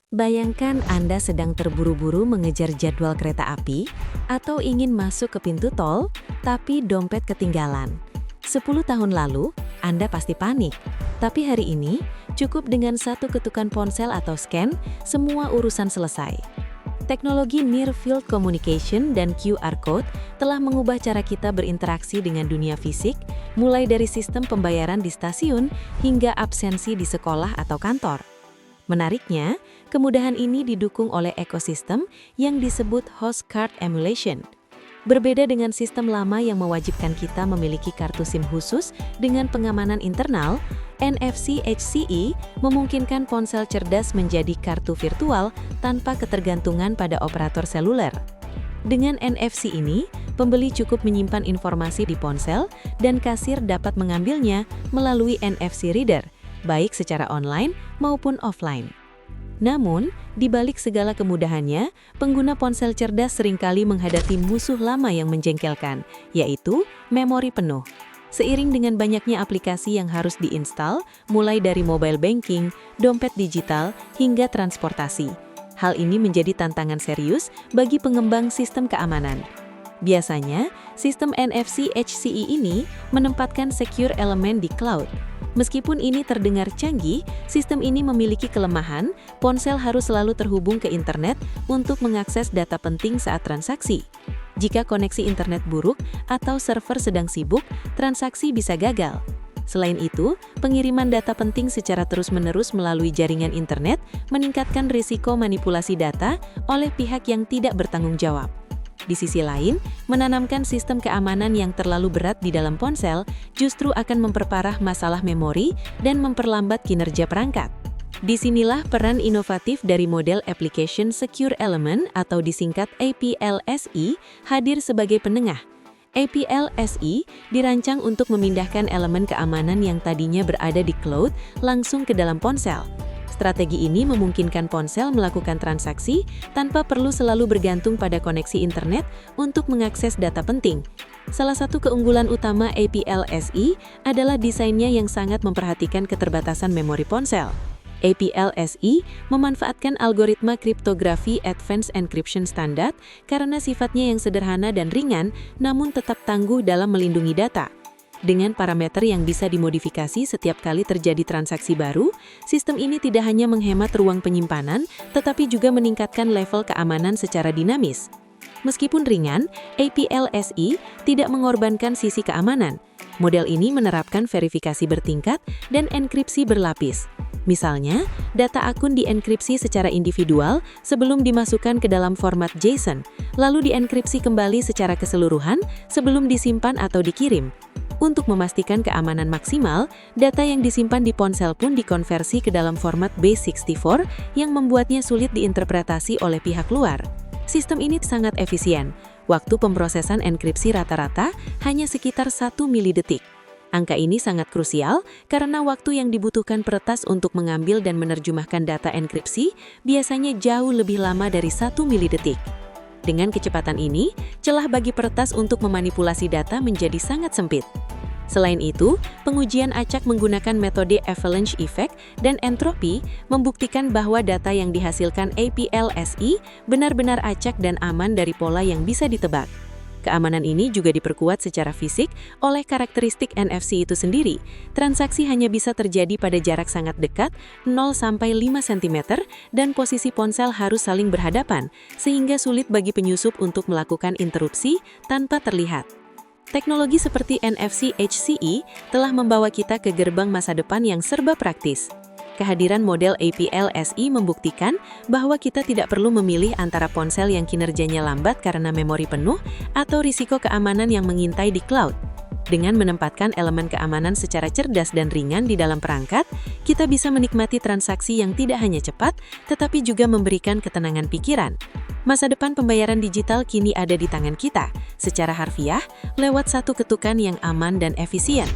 Bayangkan Anda sedang terburu-buru mengejar jadwal kereta api atau ingin masuk ke pintu tol, tapi dompet ketinggalan. 10 tahun lalu, Anda pasti panik. Tapi hari ini, cukup dengan satu ketukan ponsel atau scan, semua urusan selesai. Teknologi Near Field Communication dan QR Code telah mengubah cara kita berinteraksi dengan dunia fisik, mulai dari sistem pembayaran di stasiun hingga absensi di sekolah atau kantor. Menariknya, kemudahan ini didukung oleh ekosistem yang disebut host card emulation. Berbeda dengan sistem lama yang mewajibkan kita memiliki kartu SIM khusus dengan pengamanan internal, NFC HCE memungkinkan ponsel cerdas menjadi kartu virtual tanpa ketergantungan pada operator seluler. Dengan NFC ini, pembeli cukup menyimpan informasi di ponsel dan kasir dapat mengambilnya melalui NFC reader, baik secara online maupun offline. Namun, di balik segala kemudahannya, pengguna ponsel cerdas seringkali menghadapi musuh lama yang menjengkelkan, yaitu memori penuh. Seiring dengan banyaknya aplikasi yang harus diinstal, mulai dari mobile banking, dompet digital, hingga transportasi. Hal ini menjadi tantangan serius bagi pengembang sistem keamanan. Biasanya, sistem NFC HCE ini menempatkan secure elemen di cloud. Meskipun ini terdengar canggih, sistem ini memiliki kelemahan. Ponsel harus selalu terhubung ke internet untuk mengakses data penting saat transaksi. Jika koneksi internet buruk atau server sedang sibuk, transaksi bisa gagal. Selain itu, pengiriman data penting secara terus-menerus melalui jaringan internet meningkatkan risiko manipulasi data oleh pihak yang tidak bertanggung jawab. Di sisi lain, menanamkan sistem keamanan yang terlalu berat di dalam ponsel justru akan memperparah masalah memori dan memperlambat kinerja perangkat. Disinilah peran inovatif dari model Application Secure Element atau disingkat APLSE hadir sebagai penengah. APLSE dirancang untuk memindahkan elemen keamanan yang tadinya berada di cloud langsung ke dalam ponsel. Strategi ini memungkinkan ponsel melakukan transaksi tanpa perlu selalu bergantung pada koneksi internet untuk mengakses data penting. Salah satu keunggulan utama APLSE adalah desainnya yang sangat memperhatikan keterbatasan memori ponsel. APLSE memanfaatkan algoritma kriptografi Advanced Encryption Standard karena sifatnya yang sederhana dan ringan, namun tetap tangguh dalam melindungi data. Dengan parameter yang bisa dimodifikasi setiap kali terjadi transaksi baru, sistem ini tidak hanya menghemat ruang penyimpanan, tetapi juga meningkatkan level keamanan secara dinamis. Meskipun ringan, APLSE tidak mengorbankan sisi keamanan. Model ini menerapkan verifikasi bertingkat dan enkripsi berlapis. Misalnya, data akun dienkripsi secara individual sebelum dimasukkan ke dalam format JSON, lalu dienkripsi kembali secara keseluruhan sebelum disimpan atau dikirim. Untuk memastikan keamanan maksimal, data yang disimpan di ponsel pun dikonversi ke dalam format base64 yang membuatnya sulit diinterpretasi oleh pihak luar. Sistem ini sangat efisien. Waktu pemrosesan enkripsi rata-rata hanya sekitar 1 milidetik. Angka ini sangat krusial karena waktu yang dibutuhkan peretas untuk mengambil dan menerjemahkan data enkripsi biasanya jauh lebih lama dari 1 milidetik. Dengan kecepatan ini, celah bagi peretas untuk memanipulasi data menjadi sangat sempit. Selain itu, pengujian acak menggunakan metode avalanche effect dan entropi membuktikan bahwa data yang dihasilkan APLSE benar-benar acak dan aman dari pola yang bisa ditebak. Keamanan ini juga diperkuat secara fisik oleh karakteristik NFC itu sendiri. Transaksi hanya bisa terjadi pada jarak sangat dekat, 0-5 cm, dan posisi ponsel harus saling berhadapan, sehingga sulit bagi penyusup untuk melakukan interupsi tanpa terlihat. Teknologi seperti NFC HCE telah membawa kita ke gerbang masa depan yang serba praktis. Kehadiran model APLSE membuktikan bahwa kita tidak perlu memilih antara ponsel yang kinerjanya lambat karena memori penuh atau risiko keamanan yang mengintai di cloud. Dengan menempatkan elemen keamanan secara cerdas dan ringan di dalam perangkat, kita bisa menikmati transaksi yang tidak hanya cepat, tetapi juga memberikan ketenangan pikiran. Masa depan pembayaran digital kini ada di tangan kita, secara harfiah, lewat satu ketukan yang aman dan efisien.